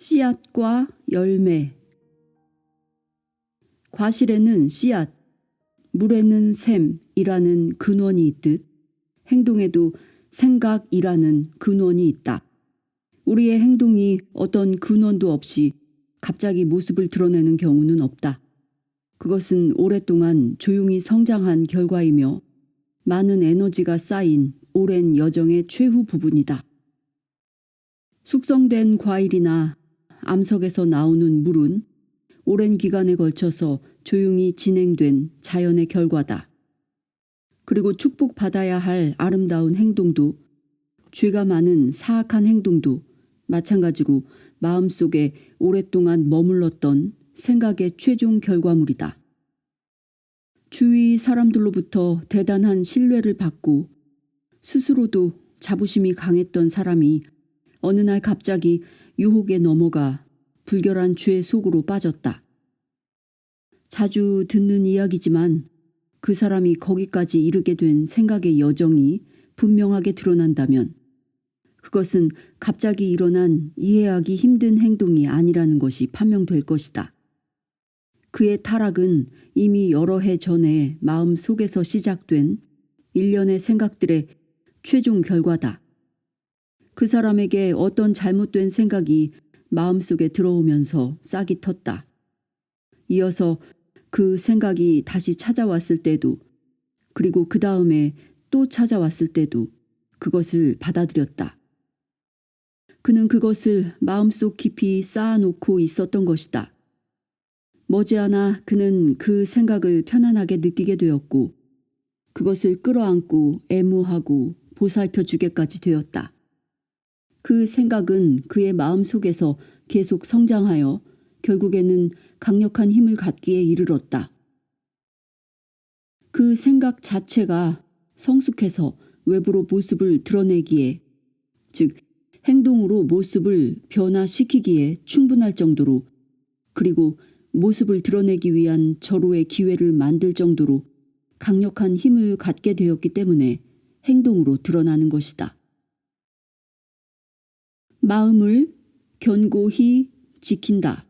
씨앗과 열매. 과실에는 씨앗, 물에는 샘이라는 근원이 있듯 행동에도 생각이라는 근원이 있다. 우리의 행동이 어떤 근원도 없이 갑자기 모습을 드러내는 경우는 없다. 그것은 오랫동안 조용히 성장한 결과이며 많은 에너지가 쌓인 오랜 여정의 최후 부분이다. 숙성된 과일이나 암석에서 나오는 물은 오랜 기간에 걸쳐서 조용히 진행된 자연의 결과다. 그리고 축복받아야 할 아름다운 행동도, 죄가 많은 사악한 행동도 마찬가지로 마음속에 오랫동안 머물렀던 생각의 최종 결과물이다. 주위 사람들로부터 대단한 신뢰를 받고 스스로도 자부심이 강했던 사람이 어느 날 갑자기 유혹에 넘어가 불결한 죄 속으로 빠졌다. 자주 듣는 이야기지만 그 사람이 거기까지 이르게 된 생각의 여정이 분명하게 드러난다면 그것은 갑자기 일어난 이해하기 힘든 행동이 아니라는 것이 판명될 것이다. 그의 타락은 이미 여러 해 전에 마음 속에서 시작된 일련의 생각들의 최종 결과다. 그 사람에게 어떤 잘못된 생각이 마음속에 들어오면서 싹이 텄다. 이어서 그 생각이 다시 찾아왔을 때도, 그리고 그 다음에 또 찾아왔을 때도 그것을 받아들였다. 그는 그것을 마음속 깊이 쌓아놓고 있었던 것이다. 머지않아 그는 그 생각을 편안하게 느끼게 되었고 그것을 끌어안고 애무하고 보살펴 주게까지 되었다. 그 생각은 그의 마음속에서 계속 성장하여 결국에는 강력한 힘을 갖기에 이르렀다. 그 생각 자체가 성숙해서 외부로 모습을 드러내기에, 즉 행동으로 모습을 변화시키기에 충분할 정도로, 그리고 모습을 드러내기 위한 절호의 기회를 만들 정도로 강력한 힘을 갖게 되었기 때문에 행동으로 드러나는 것이다. 마음을 견고히 지킨다.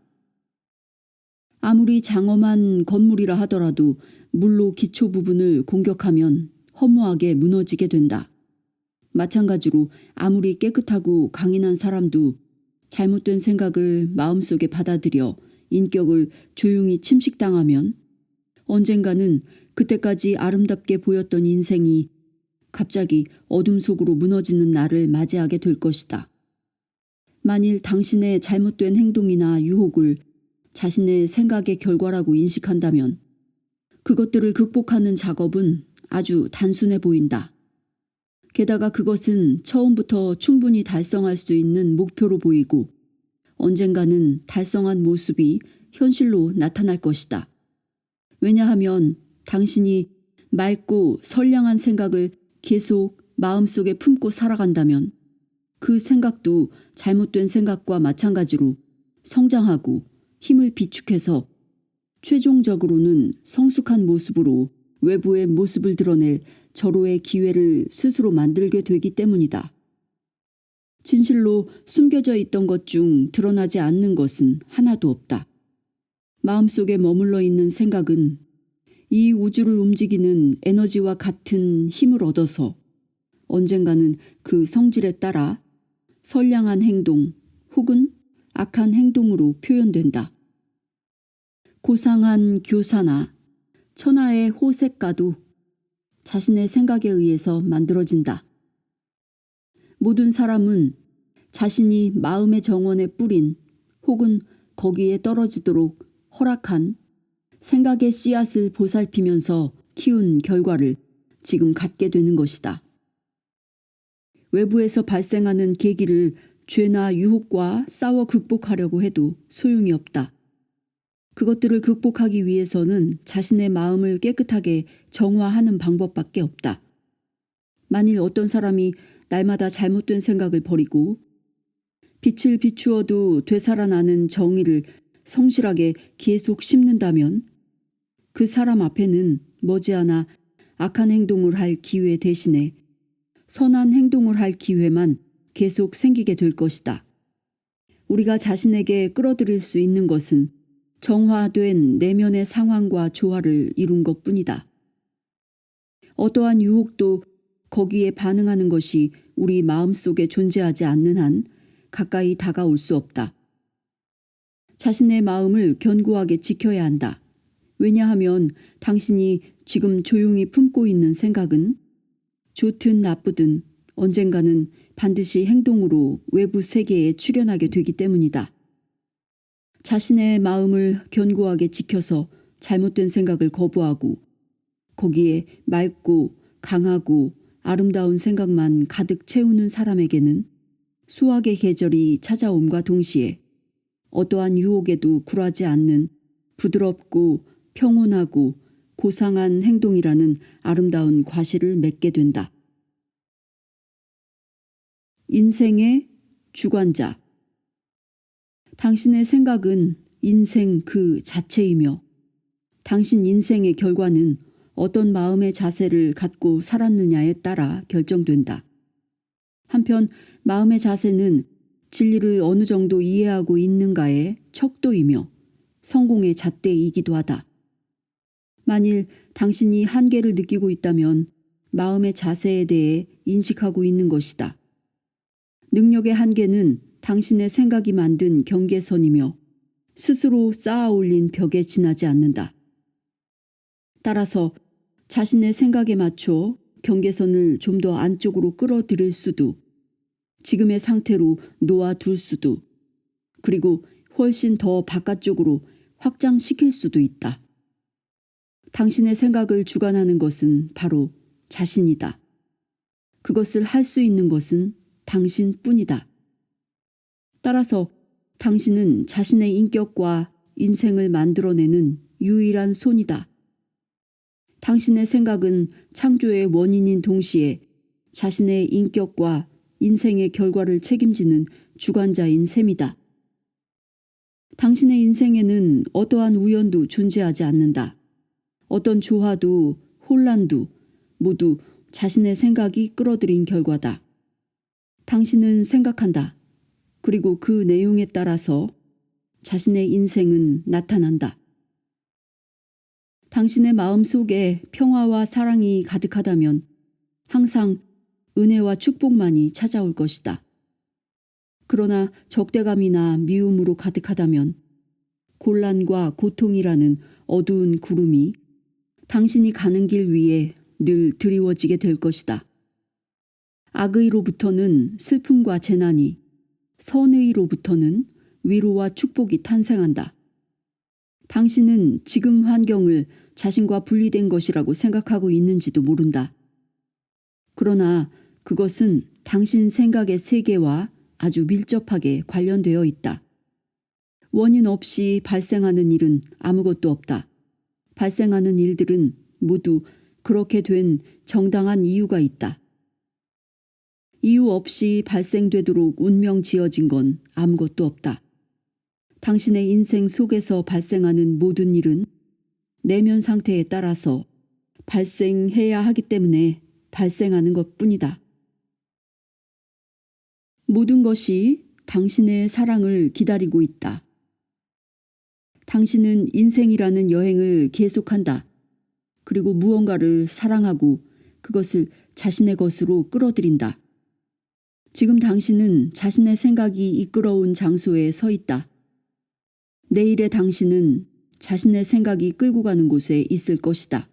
아무리 장엄한 건물이라 하더라도 물로 기초 부분을 공격하면 허무하게 무너지게 된다. 마찬가지로 아무리 깨끗하고 강인한 사람도 잘못된 생각을 마음속에 받아들여 인격을 조용히 침식당하면 언젠가는 그때까지 아름답게 보였던 인생이 갑자기 어둠 속으로 무너지는 날을 맞이하게 될 것이다. 만일 당신의 잘못된 행동이나 유혹을 자신의 생각의 결과라고 인식한다면 그것들을 극복하는 작업은 아주 단순해 보인다. 게다가 그것은 처음부터 충분히 달성할 수 있는 목표로 보이고 언젠가는 달성한 모습이 현실로 나타날 것이다. 왜냐하면 당신이 맑고 선량한 생각을 계속 마음속에 품고 살아간다면 그 생각도 잘못된 생각과 마찬가지로 성장하고 힘을 비축해서 최종적으로는 성숙한 모습으로 외부의 모습을 드러낼 절호의 기회를 스스로 만들게 되기 때문이다. 진실로 숨겨져 있던 것 중 드러나지 않는 것은 하나도 없다. 마음속에 머물러 있는 생각은 이 우주를 움직이는 에너지와 같은 힘을 얻어서 언젠가는 그 성질에 따라 선량한 행동 혹은 악한 행동으로 표현된다. 고상한 교사나 천하의 호색가도 자신의 생각에 의해서 만들어진다. 모든 사람은 자신이 마음의 정원에 뿌린 혹은 거기에 떨어지도록 허락한 생각의 씨앗을 보살피면서 키운 결과를 지금 갖게 되는 것이다. 외부에서 발생하는 계기를 죄나 유혹과 싸워 극복하려고 해도 소용이 없다. 그것들을 극복하기 위해서는 자신의 마음을 깨끗하게 정화하는 방법밖에 없다. 만일 어떤 사람이 날마다 잘못된 생각을 버리고 빛을 비추어도 되살아나는 정의를 성실하게 계속 심는다면 그 사람 앞에는 머지않아 악한 행동을 할 기회 대신에 선한 행동을 할 기회만 계속 생기게 될 것이다. 우리가 자신에게 끌어들일 수 있는 것은 정화된 내면의 상황과 조화를 이룬 것뿐이다. 어떠한 유혹도 거기에 반응하는 것이 우리 마음속에 존재하지 않는 한 가까이 다가올 수 없다. 자신의 마음을 견고하게 지켜야 한다. 왜냐하면 당신이 지금 조용히 품고 있는 생각은 좋든 나쁘든 언젠가는 반드시 행동으로 외부 세계에 출현하게 되기 때문이다. 자신의 마음을 견고하게 지켜서 잘못된 생각을 거부하고 거기에 맑고 강하고 아름다운 생각만 가득 채우는 사람에게는 수학의 계절이 찾아옴과 동시에 어떠한 유혹에도 굴하지 않는 부드럽고 평온하고 고상한 행동이라는 아름다운 과실을 맺게 된다. 인생의 주관자. 당신의 생각은 인생 그 자체이며 당신 인생의 결과는 어떤 마음의 자세를 갖고 살았느냐에 따라 결정된다. 한편 마음의 자세는 진리를 어느 정도 이해하고 있는가의 척도이며 성공의 잣대이기도 하다. 만일 당신이 한계를 느끼고 있다면 마음의 자세에 대해 인식하고 있는 것이다. 능력의 한계는 당신의 생각이 만든 경계선이며 스스로 쌓아 올린 벽에 지나지 않는다. 따라서 자신의 생각에 맞춰 경계선을 좀 더 안쪽으로 끌어들일 수도, 지금의 상태로 놓아둘 수도, 그리고 훨씬 더 바깥쪽으로 확장시킬 수도 있다. 당신의 생각을 주관하는 것은 바로 자신이다. 그것을 할 수 있는 것은 당신뿐이다. 따라서 당신은 자신의 인격과 인생을 만들어내는 유일한 손이다. 당신의 생각은 창조의 원인인 동시에 자신의 인격과 인생의 결과를 책임지는 주관자인 셈이다. 당신의 인생에는 어떠한 우연도 존재하지 않는다. 어떤 조화도 혼란도 모두 자신의 생각이 끌어들인 결과다. 당신은 생각한다. 그리고 그 내용에 따라서 자신의 인생은 나타난다. 당신의 마음 속에 평화와 사랑이 가득하다면 항상 은혜와 축복만이 찾아올 것이다. 그러나 적대감이나 미움으로 가득하다면 곤란과 고통이라는 어두운 구름이 당신이 가는 길 위에 늘 드리워지게 될 것이다. 악의로부터는 슬픔과 재난이, 선의로부터는 위로와 축복이 탄생한다. 당신은 지금 환경을 자신과 분리된 것이라고 생각하고 있는지도 모른다. 그러나 그것은 당신 생각의 세계와 아주 밀접하게 관련되어 있다. 원인 없이 발생하는 일은 아무것도 없다. 발생하는 일들은 모두 그렇게 된 정당한 이유가 있다. 이유 없이 발생되도록 운명 지어진 건 아무것도 없다. 당신의 인생 속에서 발생하는 모든 일은 내면 상태에 따라서 발생해야 하기 때문에 발생하는 것뿐이다. 모든 것이 당신의 사랑을 기다리고 있다. 당신은 인생이라는 여행을 계속한다. 그리고 무언가를 사랑하고 그것을 자신의 것으로 끌어들인다. 지금 당신은 자신의 생각이 이끌어온 장소에 서 있다. 내일의 당신은 자신의 생각이 끌고 가는 곳에 있을 것이다.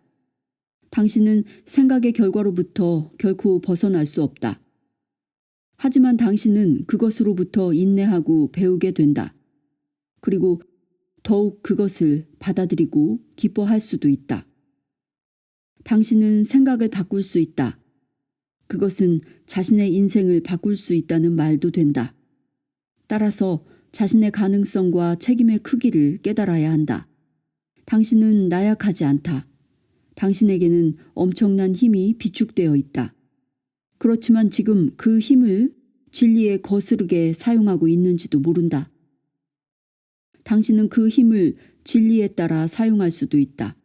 당신은 생각의 결과로부터 결코 벗어날 수 없다. 하지만 당신은 그것으로부터 인내하고 배우게 된다. 그리고 더욱 그것을 받아들이고 기뻐할 수도 있다. 당신은 생각을 바꿀 수 있다. 그것은 자신의 인생을 바꿀 수 있다는 말도 된다. 따라서 자신의 가능성과 책임의 크기를 깨달아야 한다. 당신은 나약하지 않다. 당신에게는 엄청난 힘이 비축되어 있다. 그렇지만 지금 그 힘을 진리에 거스르게 사용하고 있는지도 모른다. 당신은 그 힘을 진리에 따라 사용할 수도 있다.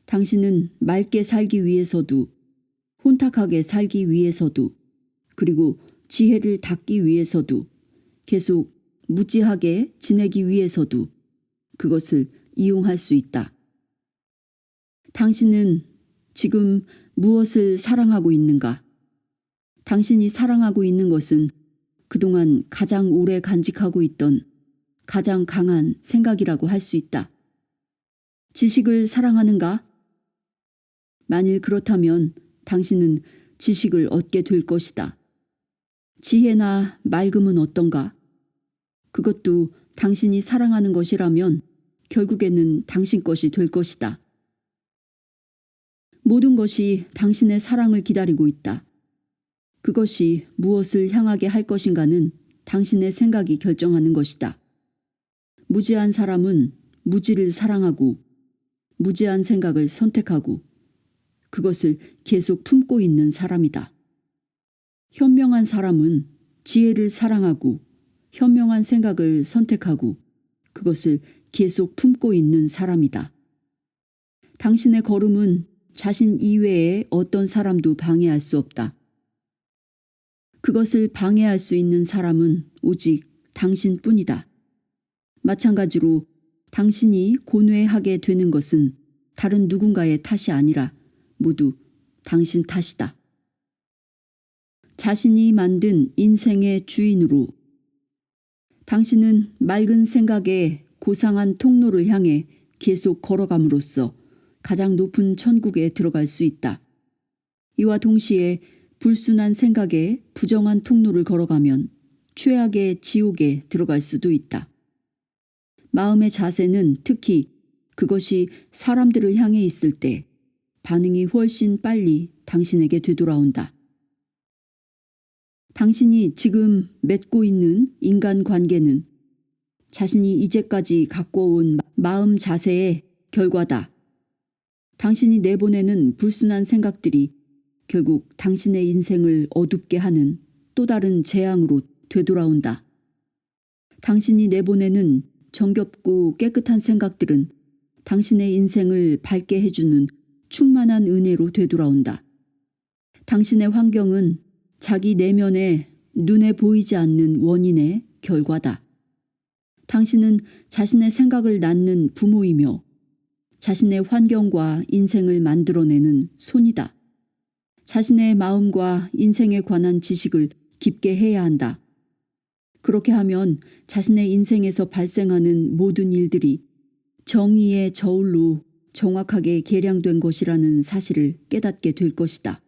당신은 맑게 살기 위해서도 혼탁하게 살기 위해서도 그리고 지혜를 닦기 위해서도 계속 무지하게 지내기 위해서도 그것을 이용할 수 있다. 당신은 지금 무엇을 사랑하고 있는가? 당신이 사랑하고 있는 것은 그동안 가장 오래 간직하고 있던 가장 강한 생각이라고 할 수 있다. 지식을 사랑하는가? 만일 그렇다면 당신은 지식을 얻게 될 것이다. 지혜나 맑음은 어떤가? 그것도 당신이 사랑하는 것이라면 결국에는 당신 것이 될 것이다. 모든 것이 당신의 사랑을 기다리고 있다. 그것이 무엇을 향하게 할 것인가는 당신의 생각이 결정하는 것이다. 무지한 사람은 무지를 사랑하고 무지한 생각을 선택하고 그것을 계속 품고 있는 사람이다. 현명한 사람은 지혜를 사랑하고 현명한 생각을 선택하고 그것을 계속 품고 있는 사람이다. 당신의 걸음은 자신 이외의 어떤 사람도 방해할 수 없다. 그것을 방해할 수 있는 사람은 오직 당신뿐이다. 마찬가지로 당신이 고뇌하게 되는 것은 다른 누군가의 탓이 아니라 모두 당신 탓이다. 자신이 만든 인생의 주인으로 당신은 맑은 생각의 고상한 통로를 향해 계속 걸어감으로써 가장 높은 천국에 들어갈 수 있다. 이와 동시에 불순한 생각에 부정한 통로를 걸어가면 최악의 지옥에 들어갈 수도 있다. 마음의 자세는 특히 그것이 사람들을 향해 있을 때 반응이 훨씬 빨리 당신에게 되돌아온다. 당신이 지금 맺고 있는 인간관계는 자신이 이제까지 갖고 온 마음 자세의 결과다. 당신이 내보내는 불순한 생각들이 결국 당신의 인생을 어둡게 하는 또 다른 재앙으로 되돌아온다. 당신이 내보내는 정겹고 깨끗한 생각들은 당신의 인생을 밝게 해주는 충만한 은혜로 되돌아온다. 당신의 환경은 자기 내면에 눈에 보이지 않는 원인의 결과다. 당신은 자신의 생각을 낳는 부모이며 자신의 환경과 인생을 만들어내는 손이다. 자신의 마음과 인생에 관한 지식을 깊게 해야 한다. 그렇게 하면 자신의 인생에서 발생하는 모든 일들이 정의의 저울로 정확하게 계량된 것이라는 사실을 깨닫게 될 것이다.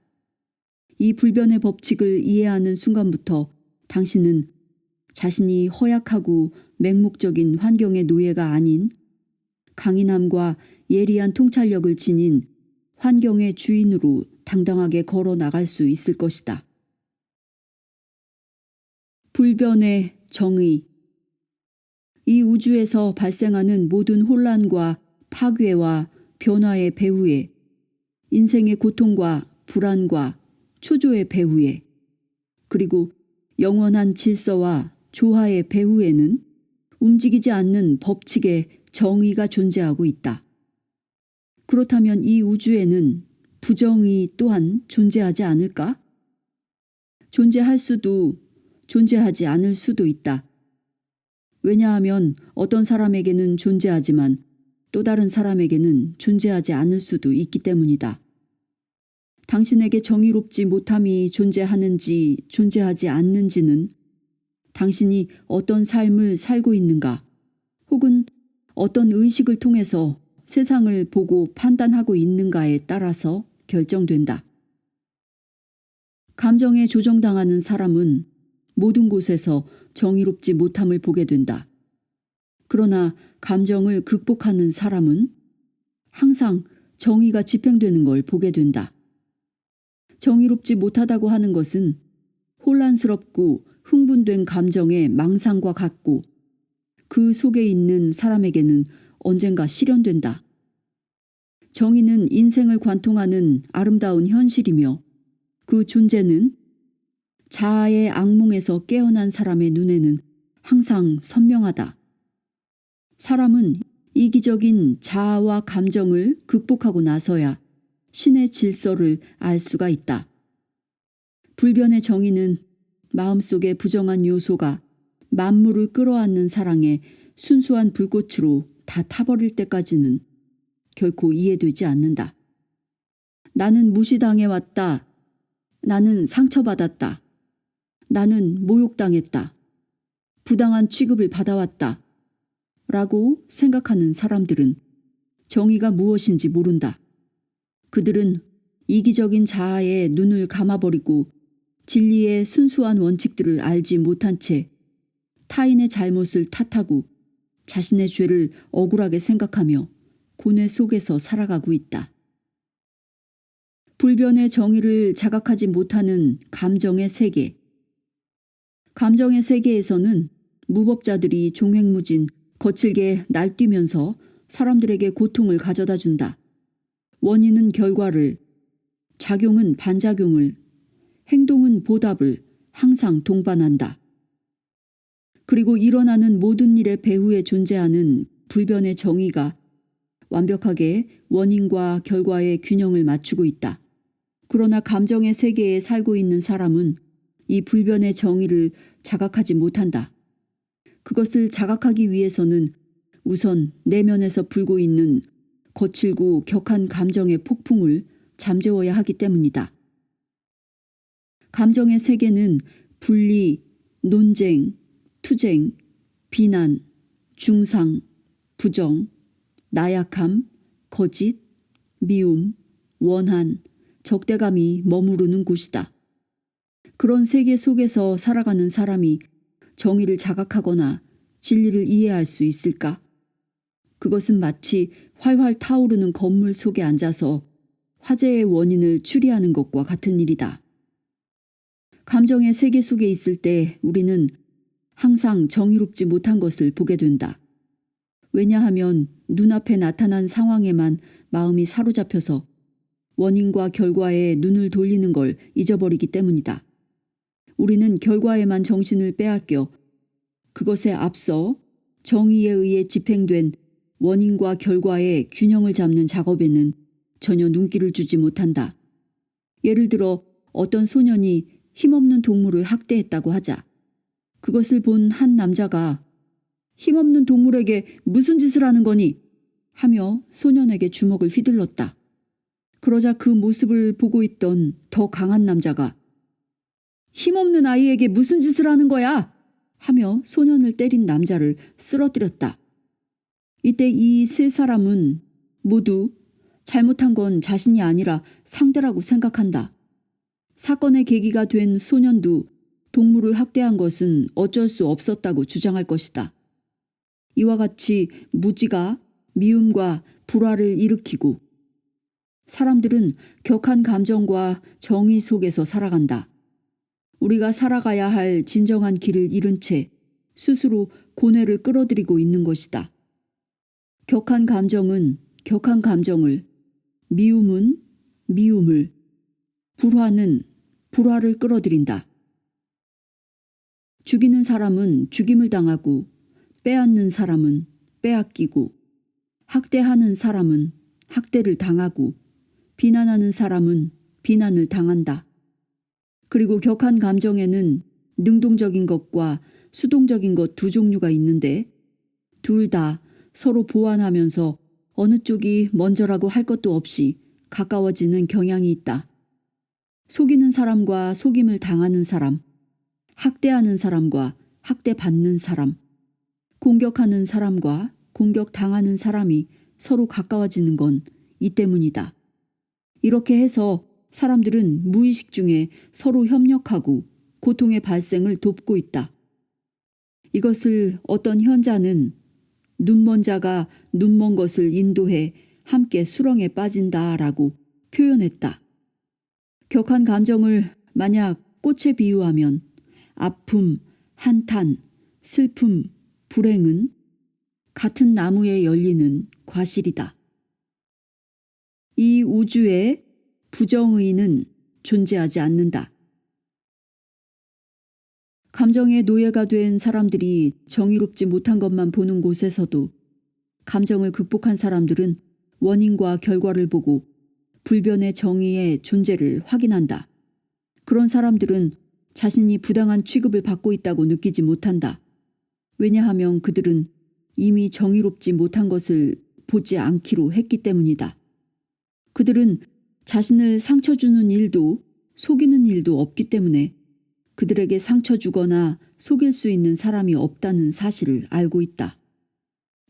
이 불변의 법칙을 이해하는 순간부터 당신은 자신이 허약하고 맹목적인 환경의 노예가 아닌 강인함과 예리한 통찰력을 지닌 환경의 주인으로 당당하게 걸어 나갈 수 있을 것이다. 불변의 정의. 이 우주에서 발생하는 모든 혼란과 파괴와 변화의 배후에 인생의 고통과 불안과 초조의 배후에 그리고 영원한 질서와 조화의 배후에는 움직이지 않는 법칙의 정의가 존재하고 있다. 그렇다면 이 우주에는 부정의 또한 존재하지 않을까? 존재할 수도 존재하지 않을 수도 있다. 왜냐하면 어떤 사람에게는 존재하지만 또 다른 사람에게는 존재하지 않을 수도 있기 때문이다. 당신에게 정의롭지 못함이 존재하는지 존재하지 않는지는 당신이 어떤 삶을 살고 있는가 혹은 어떤 의식을 통해서 세상을 보고 판단하고 있는가에 따라서 결정된다. 감정에 조정당하는 사람은 모든 곳에서 정의롭지 못함을 보게 된다. 그러나 감정을 극복하는 사람은 항상 정의가 집행되는 걸 보게 된다. 정의롭지 못하다고 하는 것은 혼란스럽고 흥분된 감정의 망상과 같고 그 속에 있는 사람에게는 언젠가 실현된다. 정의는 인생을 관통하는 아름다운 현실이며 그 존재는 자아의 악몽에서 깨어난 사람의 눈에는 항상 선명하다. 사람은 이기적인 자아와 감정을 극복하고 나서야 신의 질서를 알 수가 있다. 불변의 정의는 마음속의 부정한 요소가 만물을 끌어안는 사랑의 순수한 불꽃으로 다 타버릴 때까지는 결코 이해되지 않는다. 나는 무시당해 왔다. 나는 상처받았다. 나는 모욕당했다. 부당한 취급을 받아왔다. 라고 생각하는 사람들은 정의가 무엇인지 모른다. 그들은 이기적인 자아에 눈을 감아버리고 진리의 순수한 원칙들을 알지 못한 채 타인의 잘못을 탓하고 자신의 죄를 억울하게 생각하며 고뇌 속에서 살아가고 있다. 불변의 정의를 자각하지 못하는 감정의 세계. 감정의 세계에서는 무법자들이 종횡무진 거칠게 날뛰면서 사람들에게 고통을 가져다 준다. 원인은 결과를, 작용은 반작용을, 행동은 보답을 항상 동반한다. 그리고 일어나는 모든 일의 배후에 존재하는 불변의 정의가 완벽하게 원인과 결과의 균형을 맞추고 있다. 그러나 감정의 세계에 살고 있는 사람은 이 불변의 정의를 자각하지 못한다. 그것을 자각하기 위해서는 우선 내면에서 불고 있는 거칠고 격한 감정의 폭풍을 잠재워야 하기 때문이다. 감정의 세계는 분리, 논쟁, 투쟁, 비난, 중상, 부정, 나약함, 거짓, 미움, 원한, 적대감이 머무르는 곳이다. 그런 세계 속에서 살아가는 사람이 정의를 자각하거나 진리를 이해할 수 있을까? 그것은 마치 활활 타오르는 건물 속에 앉아서 화재의 원인을 추리하는 것과 같은 일이다. 감정의 세계 속에 있을 때 우리는 항상 정의롭지 못한 것을 보게 된다. 왜냐하면 눈앞에 나타난 상황에만 마음이 사로잡혀서 원인과 결과에 눈을 돌리는 걸 잊어버리기 때문이다. 우리는 결과에만 정신을 빼앗겨 그것에 앞서 정의에 의해 집행된 원인과 결과의 균형을 잡는 작업에는 전혀 눈길을 주지 못한다. 예를 들어 어떤 소년이 힘없는 동물을 학대했다고 하자. 그것을 본 한 남자가 힘없는 동물에게 무슨 짓을 하는 거니? 하며 소년에게 주먹을 휘둘렀다. 그러자 그 모습을 보고 있던 더 강한 남자가 힘없는 아이에게 무슨 짓을 하는 거야? 하며 소년을 때린 남자를 쓰러뜨렸다. 이때 이 세 사람은 모두 잘못한 건 자신이 아니라 상대라고 생각한다. 사건의 계기가 된 소년도 동물을 학대한 것은 어쩔 수 없었다고 주장할 것이다. 이와 같이 무지가 미움과 불화를 일으키고 사람들은 격한 감정과 정의 속에서 살아간다. 우리가 살아가야 할 진정한 길을 잃은 채 스스로 고뇌를 끌어들이고 있는 것이다. 격한 감정은 격한 감정을, 미움은 미움을, 불화는 불화를 끌어들인다. 죽이는 사람은 죽임을 당하고 빼앗는 사람은 빼앗기고 학대하는 사람은 학대를 당하고 비난하는 사람은 비난을 당한다. 그리고 격한 감정에는 능동적인 것과 수동적인 것 두 종류가 있는데 둘 다 서로 보완하면서 어느 쪽이 먼저라고 할 것도 없이 가까워지는 경향이 있다. 속이는 사람과 속임을 당하는 사람, 학대하는 사람과 학대받는 사람, 공격하는 사람과 공격당하는 사람이 서로 가까워지는 건 이 때문이다. 이렇게 해서 사람들은 무의식 중에 서로 협력하고 고통의 발생을 돕고 있다. 이것을 어떤 현자는 눈먼 자가 눈먼 것을 인도해 함께 수렁에 빠진다라고 표현했다. 격한 감정을 만약 꽃에 비유하면 아픔, 한탄, 슬픔, 불행은 같은 나무에 열리는 과실이다. 이 우주에 부정의는 존재하지 않는다. 감정의 노예가 된 사람들이 정의롭지 못한 것만 보는 곳에서도 감정을 극복한 사람들은 원인과 결과를 보고 불변의 정의의 존재를 확인한다. 그런 사람들은 자신이 부당한 취급을 받고 있다고 느끼지 못한다. 왜냐하면 그들은 이미 정의롭지 못한 것을 보지 않기로 했기 때문이다. 그들은 자신을 상처 주는 일도 속이는 일도 없기 때문에 그들에게 상처 주거나 속일 수 있는 사람이 없다는 사실을 알고 있다.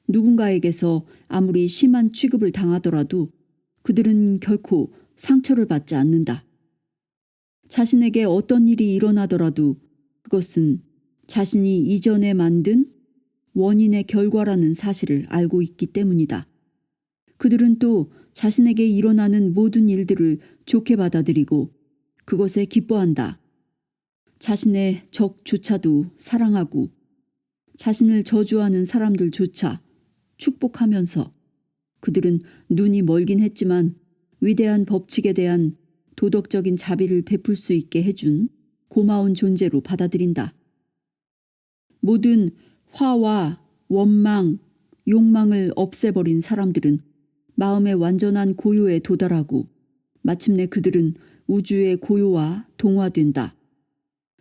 누군가에게서 아무리 심한 취급을 당하더라도 그들은 결코 상처를 받지 않는다. 자신에게 어떤 일이 일어나더라도 그것은 자신이 이전에 만든 원인의 결과라는 사실을 알고 있기 때문이다. 그들은 또 자신에게 일어나는 모든 일들을 좋게 받아들이고 그것에 기뻐한다. 자신의 적조차도 사랑하고 자신을 저주하는 사람들조차 축복하면서 그들은 눈이 멀긴 했지만 위대한 법칙에 대한 도덕적인 자비를 베풀 수 있게 해준 고마운 존재로 받아들인다. 모든 화와 원망, 욕망을 없애버린 사람들은 마음의 완전한 고요에 도달하고 마침내 그들은 우주의 고요와 동화된다.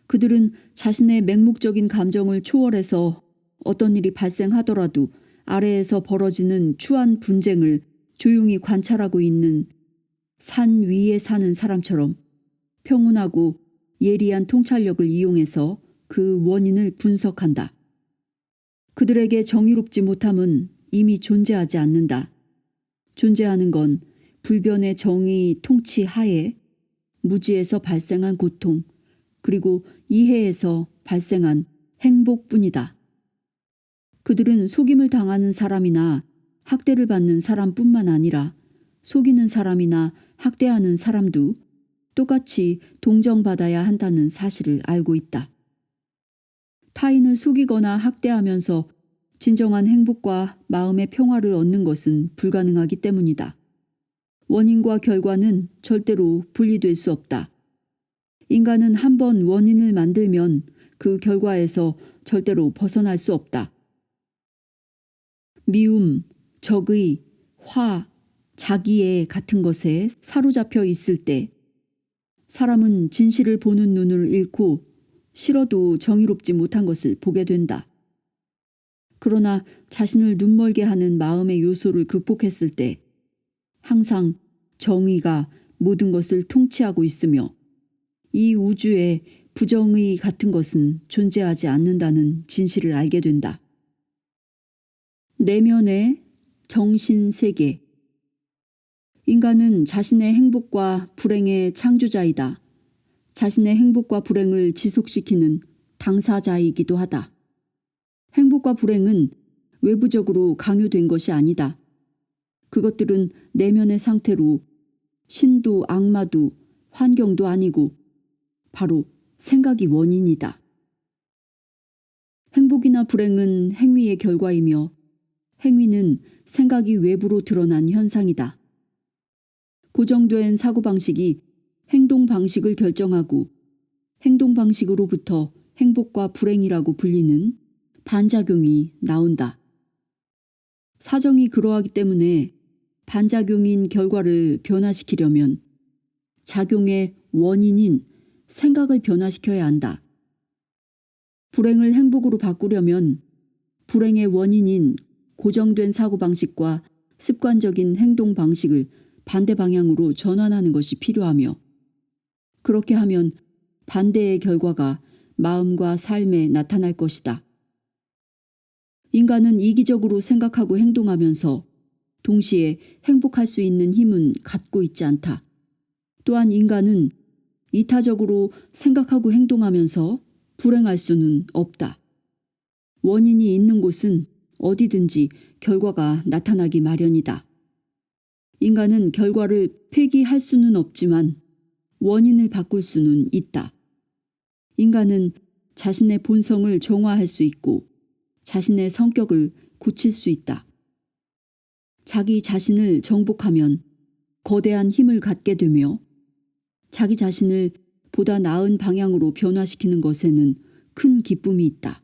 그들은 자신의 맹목적인 감정을 초월해서 어떤 일이 발생하더라도 아래에서 벌어지는 추한 분쟁을 조용히 관찰하고 있는 산 위에 사는 사람처럼 평온하고 예리한 통찰력을 이용해서 그 원인을 분석한다. 그들에게 정의롭지 못함은 이미 존재하지 않는다. 존재하는 건 불변의 정의 통치 하에 무지에서 발생한 고통, 그리고 이해에서 발생한 행복뿐이다. 그들은 속임을 당하는 사람이나 학대를 받는 사람뿐만 아니라 속이는 사람이나 학대하는 사람도 똑같이 동정받아야 한다는 사실을 알고 있다. 타인을 속이거나 학대하면서 진정한 행복과 마음의 평화를 얻는 것은 불가능하기 때문이다. 원인과 결과는 절대로 분리될 수 없다. 인간은 한번 원인을 만들면 그 결과에서 절대로 벗어날 수 없다. 미움, 적의, 화, 자기애 같은 것에 사로잡혀 있을 때 사람은 진실을 보는 눈을 잃고 싫어도 정의롭지 못한 것을 보게 된다. 그러나 자신을 눈멀게 하는 마음의 요소를 극복했을 때 항상 정의가 모든 것을 통치하고 있으며 이 우주에 부정의 같은 것은 존재하지 않는다는 진실을 알게 된다. 내면의 정신세계. 인간은 자신의 행복과 불행의 창조자이다. 자신의 행복과 불행을 지속시키는 당사자이기도 하다. 행복과 불행은 외부적으로 강요된 것이 아니다. 그것들은 내면의 상태로 신도 악마도 환경도 아니고 바로 생각이 원인이다. 행복이나 불행은 행위의 결과이며 행위는 생각이 외부로 드러난 현상이다. 고정된 사고방식이 행동방식을 결정하고 행동방식으로부터 행복과 불행이라고 불리는 반작용이 나온다. 사정이 그러하기 때문에 반작용인 결과를 변화시키려면 작용의 원인인 생각을 변화시켜야 한다. 불행을 행복으로 바꾸려면 불행의 원인인 고정된 사고방식과 습관적인 행동방식을 반대 방향으로 전환하는 것이 필요하며 그렇게 하면 반대의 결과가 마음과 삶에 나타날 것이다. 인간은 이기적으로 생각하고 행동하면서 동시에 행복할 수 있는 힘은 갖고 있지 않다. 또한 인간은 이타적으로 생각하고 행동하면서 불행할 수는 없다. 원인이 있는 곳은 어디든지 결과가 나타나기 마련이다. 인간은 결과를 폐기할 수는 없지만 원인을 바꿀 수는 있다. 인간은 자신의 본성을 정화할 수 있고 자신의 성격을 고칠 수 있다. 자기 자신을 정복하면 거대한 힘을 갖게 되며 자기 자신을 보다 나은 방향으로 변화시키는 것에는 큰 기쁨이 있다.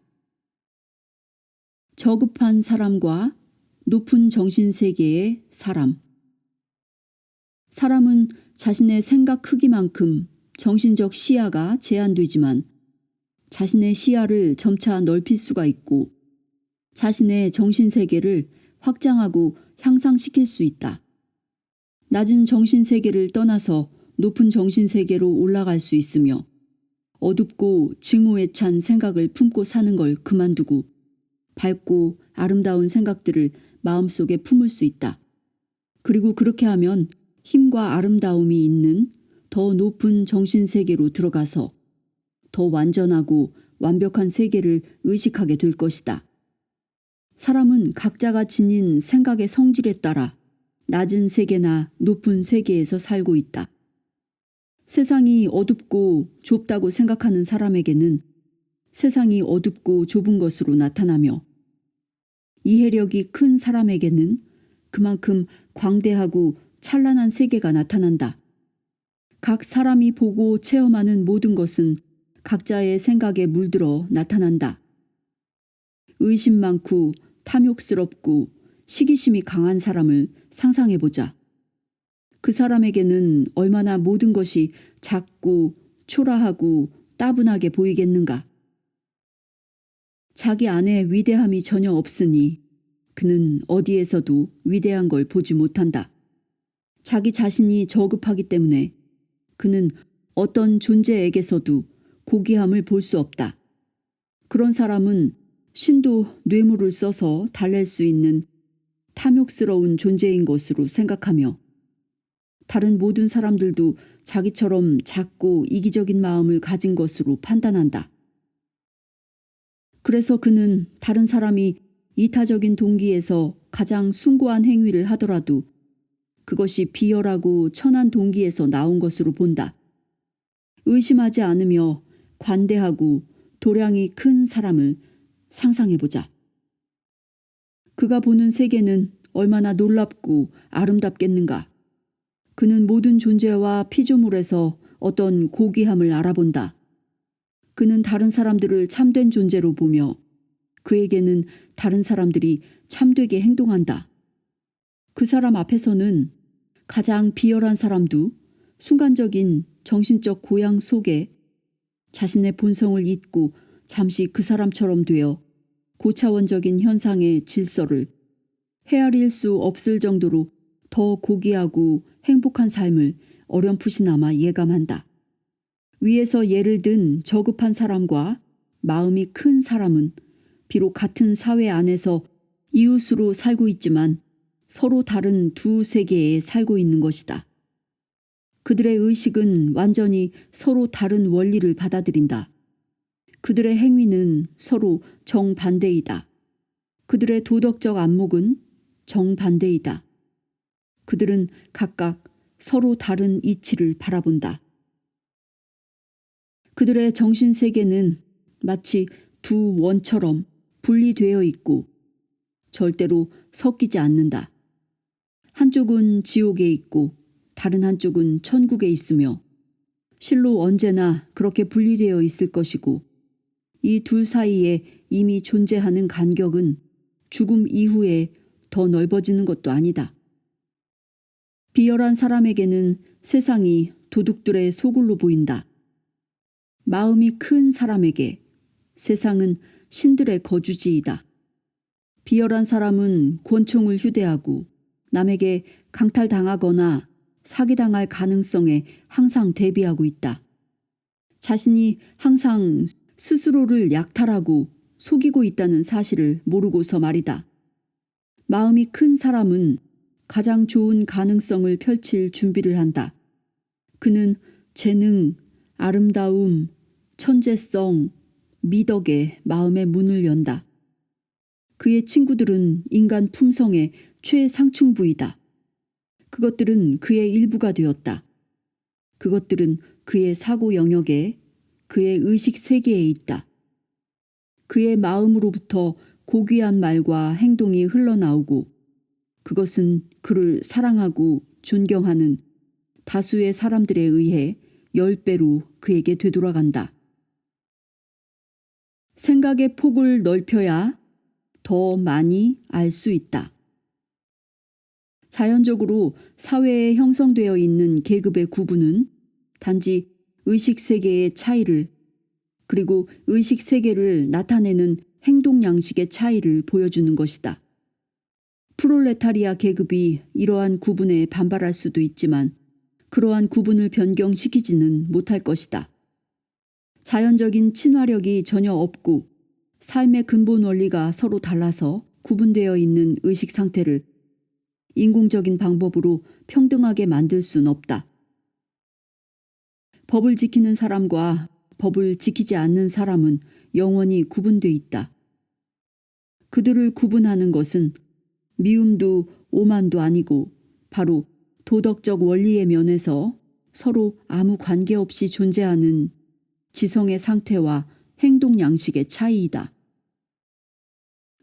저급한 사람과 높은 정신세계의 사람. 사람은 자신의 생각 크기만큼 정신적 시야가 제한되지만 자신의 시야를 점차 넓힐 수가 있고 자신의 정신세계를 확장하고 향상시킬 수 있다. 낮은 정신세계를 떠나서 높은 정신세계로 올라갈 수 있으며 어둡고 증오에 찬 생각을 품고 사는 걸 그만두고 밝고 아름다운 생각들을 마음속에 품을 수 있다. 그리고 그렇게 하면 힘과 아름다움이 있는 더 높은 정신세계로 들어가서 더 완전하고 완벽한 세계를 의식하게 될 것이다. 사람은 각자가 지닌 생각의 성질에 따라 낮은 세계나 높은 세계에서 살고 있다. 세상이 어둡고 좁다고 생각하는 사람에게는 세상이 어둡고 좁은 것으로 나타나며 이해력이 큰 사람에게는 그만큼 광대하고 찬란한 세계가 나타난다. 각 사람이 보고 체험하는 모든 것은 각자의 생각에 물들어 나타난다. 의심 많고 탐욕스럽고 시기심이 강한 사람을 상상해보자. 그 사람에게는 얼마나 모든 것이 작고 초라하고 따분하게 보이겠는가. 자기 안에 위대함이 전혀 없으니 그는 어디에서도 위대한 걸 보지 못한다. 자기 자신이 저급하기 때문에 그는 어떤 존재에게서도 고귀함을 볼 수 없다. 그런 사람은 신도 뇌물을 써서 달랠 수 있는 탐욕스러운 존재인 것으로 생각하며 다른 모든 사람들도 자기처럼 작고 이기적인 마음을 가진 것으로 판단한다. 그래서 그는 다른 사람이 이타적인 동기에서 가장 숭고한 행위를 하더라도 그것이 비열하고 천한 동기에서 나온 것으로 본다. 의심하지 않으며 관대하고 도량이 큰 사람을 상상해보자. 그가 보는 세계는 얼마나 놀랍고 아름답겠는가. 그는 모든 존재와 피조물에서 어떤 고귀함을 알아본다. 그는 다른 사람들을 참된 존재로 보며 그에게는 다른 사람들이 참되게 행동한다. 그 사람 앞에서는 가장 비열한 사람도 순간적인 정신적 고양 속에 자신의 본성을 잊고 잠시 그 사람처럼 되어 고차원적인 현상의 질서를 헤아릴 수 없을 정도로 더 고귀하고 행복한 삶을 어렴풋이나마 예감한다. 위에서 예를 든 저급한 사람과 마음이 큰 사람은 비록 같은 사회 안에서 이웃으로 살고 있지만 서로 다른 두 세계에 살고 있는 것이다. 그들의 의식은 완전히 서로 다른 원리를 받아들인다. 그들의 행위는 서로 정반대이다. 그들의 도덕적 안목은 정반대이다. 그들은 각각 서로 다른 이치를 바라본다. 그들의 정신세계는 마치 두 원처럼 분리되어 있고 절대로 섞이지 않는다. 한쪽은 지옥에 있고 다른 한쪽은 천국에 있으며 실로 언제나 그렇게 분리되어 있을 것이고 이 둘 사이에 이미 존재하는 간격은 죽음 이후에 더 넓어지는 것도 아니다. 비열한 사람에게는 세상이 도둑들의 소굴로 보인다. 마음이 큰 사람에게 세상은 신들의 거주지이다. 비열한 사람은 권총을 휴대하고 남에게 강탈당하거나 사기당할 가능성에 항상 대비하고 있다. 자신이 항상 스스로를 약탈하고 속이고 있다는 사실을 모르고서 말이다. 마음이 큰 사람은 가장 좋은 가능성을 펼칠 준비를 한다. 그는 재능, 아름다움, 천재성, 미덕에 마음의 문을 연다. 그의 친구들은 인간 품성의 최상층부이다. 그것들은 그의 일부가 되었다. 그것들은 그의 사고 영역에, 그의 의식 세계에 있다. 그의 마음으로부터 고귀한 말과 행동이 흘러나오고 그것은 그를 사랑하고 존경하는 다수의 사람들에 의해 10배로 그에게 되돌아간다. 생각의 폭을 넓혀야 더 많이 알 수 있다. 자연적으로 사회에 형성되어 있는 계급의 구분은 단지 의식세계의 차이를 그리고 의식세계를 나타내는 행동 양식의 차이를 보여주는 것이다. 프롤레타리아 계급이 이러한 구분에 반발할 수도 있지만 그러한 구분을 변경시키지는 못할 것이다. 자연적인 친화력이 전혀 없고 삶의 근본 원리가 서로 달라서 구분되어 있는 의식 상태를 인공적인 방법으로 평등하게 만들 순 없다. 법을 지키는 사람과 법을 지키지 않는 사람은 영원히 구분돼 있다. 그들을 구분하는 것은 미움도 오만도 아니고 바로 도덕적 원리의 면에서 서로 아무 관계없이 존재하는 지성의 상태와 행동 양식의 차이이다.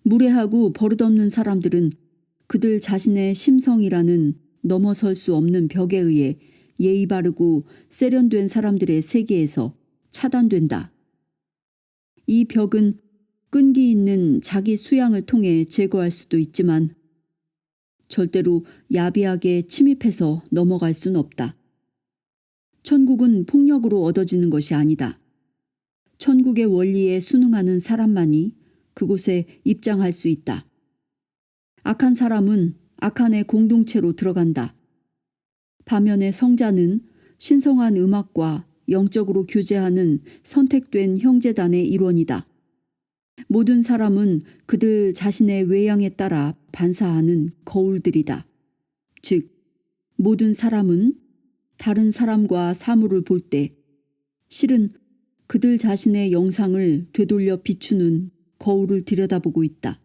무례하고 버릇없는 사람들은 그들 자신의 심성이라는 넘어설 수 없는 벽에 의해 예의 바르고 세련된 사람들의 세계에서 차단된다. 이 벽은 끈기 있는 자기 수양을 통해 제거할 수도 있지만 절대로 야비하게 침입해서 넘어갈 순 없다. 천국은 폭력으로 얻어지는 것이 아니다. 천국의 원리에 순응하는 사람만이 그곳에 입장할 수 있다. 악한 사람은 악한의 공동체로 들어간다. 반면에 성자는 신성한 음악과 영적으로 교제하는 선택된 형제단의 일원이다. 모든 사람은 그들 자신의 외양에 따라 반사하는 거울들이다. 즉, 모든 사람은 다른 사람과 사물을 볼 때 실은 그들 자신의 영상을 되돌려 비추는 거울을 들여다보고 있다.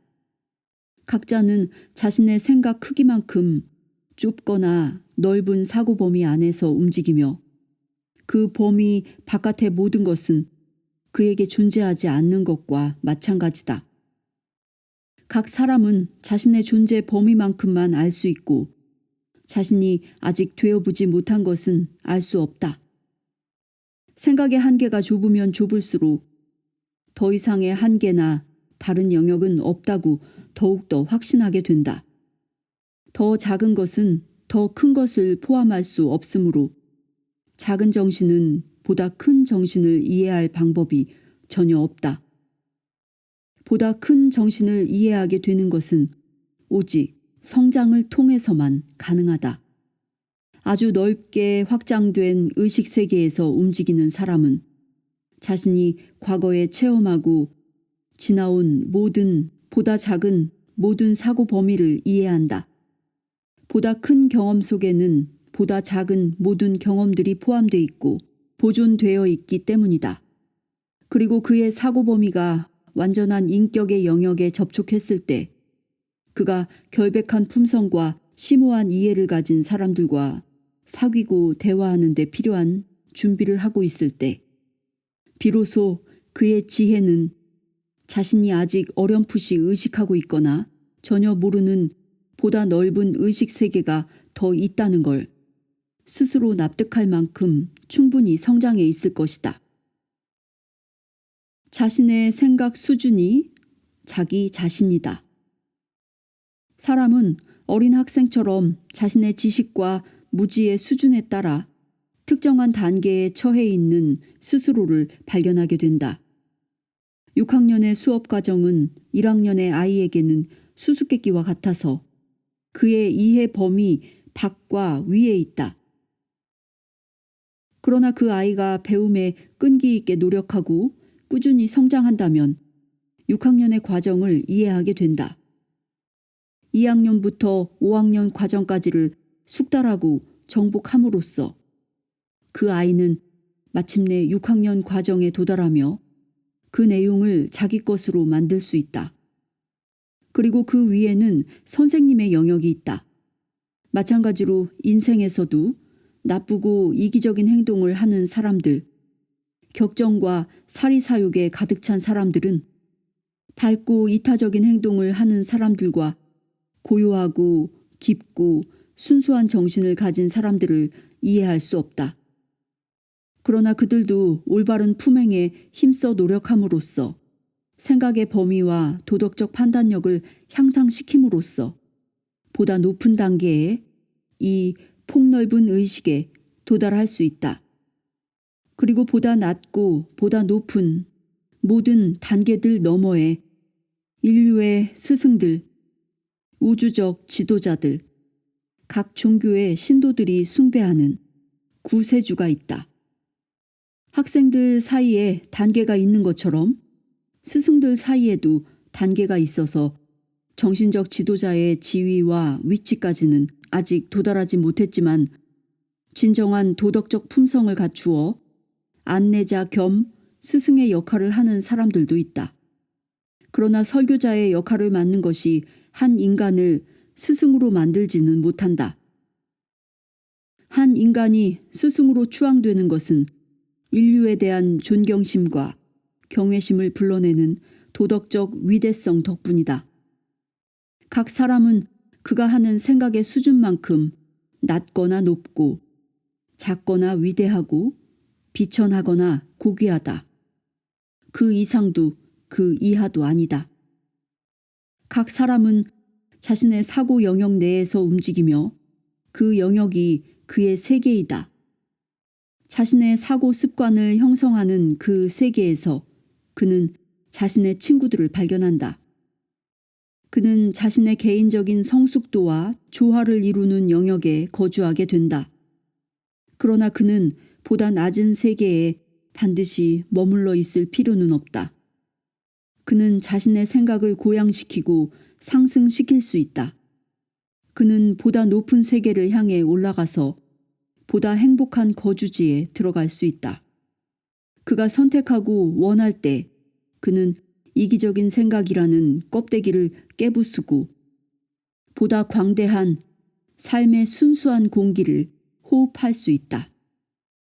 각자는 자신의 생각 크기만큼 좁거나 넓은 사고 범위 안에서 움직이며 그 범위 바깥의 모든 것은 그에게 존재하지 않는 것과 마찬가지다. 각 사람은 자신의 존재 범위만큼만 알 수 있고 자신이 아직 되어보지 못한 것은 알 수 없다. 생각의 한계가 좁으면 좁을수록 더 이상의 한계나 다른 영역은 없다고 더욱더 확신하게 된다. 더 작은 것은 더 큰 것을 포함할 수 없으므로 작은 정신은 보다 큰 정신을 이해할 방법이 전혀 없다. 보다 큰 정신을 이해하게 되는 것은 오직 성장을 통해서만 가능하다. 아주 넓게 확장된 의식 세계에서 움직이는 사람은 자신이 과거에 체험하고 지나온 모든 보다 작은 모든 사고 범위를 이해한다. 보다 큰 경험 속에는 보다 작은 모든 경험들이 포함되어 있고 보존되어 있기 때문이다. 그리고 그의 사고 범위가 완전한 인격의 영역에 접촉했을 때 그가 결백한 품성과 심오한 이해를 가진 사람들과 사귀고 대화하는 데 필요한 준비를 하고 있을 때 비로소 그의 지혜는 자신이 아직 어렴풋이 의식하고 있거나 전혀 모르는 보다 넓은 의식 세계가 더 있다는 걸 스스로 납득할 만큼 충분히 성장해 있을 것이다. 자신의 생각 수준이 자기 자신이다. 사람은 어린 학생처럼 자신의 지식과 무지의 수준에 따라 특정한 단계에 처해 있는 스스로를 발견하게 된다. 6학년의 수업 과정은 1학년의 아이에게는 수수께끼와 같아서 그의 이해 범위 밖과 위에 있다. 그러나 그 아이가 배움에 끈기 있게 노력하고 꾸준히 성장한다면 6학년의 과정을 이해하게 된다. 2학년부터 5학년 과정까지를 숙달하고 정복함으로써 그 아이는 마침내 6학년 과정에 도달하며 그 내용을 자기 것으로 만들 수 있다. 그리고 그 위에는 선생님의 영역이 있다. 마찬가지로 인생에서도 나쁘고 이기적인 행동을 하는 사람들, 격정과 사리사욕에 가득 찬 사람들은 밝고 이타적인 행동을 하는 사람들과 고요하고 깊고 순수한 정신을 가진 사람들을 이해할 수 없다. 그러나 그들도 올바른 품행에 힘써 노력함으로써 생각의 범위와 도덕적 판단력을 향상시킴으로써 보다 높은 단계에 이 폭넓은 의식에 도달할 수 있다. 그리고 보다 낮고 보다 높은 모든 단계들 너머에 인류의 스승들, 우주적 지도자들, 각 종교의 신도들이 숭배하는 구세주가 있다. 학생들 사이에 단계가 있는 것처럼 스승들 사이에도 단계가 있어서 정신적 지도자의 지위와 위치까지는 아직 도달하지 못했지만 진정한 도덕적 품성을 갖추어 안내자 겸 스승의 역할을 하는 사람들도 있다. 그러나 설교자의 역할을 맡는 것이 한 인간을 스승으로 만들지는 못한다. 한 인간이 스승으로 추앙되는 것은 인류에 대한 존경심과 경외심을 불러내는 도덕적 위대성 덕분이다. 각 사람은 그가 하는 생각의 수준만큼 낮거나 높고 작거나 위대하고 비천하거나 고귀하다. 그 이상도 그 이하도 아니다. 각 사람은 자신의 사고 영역 내에서 움직이며 그 영역이 그의 세계이다. 자신의 사고 습관을 형성하는 그 세계에서 그는 자신의 친구들을 발견한다. 그는 자신의 개인적인 성숙도와 조화를 이루는 영역에 거주하게 된다. 그러나 그는 보다 낮은 세계에 반드시 머물러 있을 필요는 없다. 그는 자신의 생각을 고양시키고 상승시킬 수 있다. 그는 보다 높은 세계를 향해 올라가서 보다 행복한 거주지에 들어갈 수 있다. 그가 선택하고 원할 때 그는 이기적인 생각이라는 껍데기를 깨부수고 보다 광대한 삶의 순수한 공기를 호흡할 수 있다.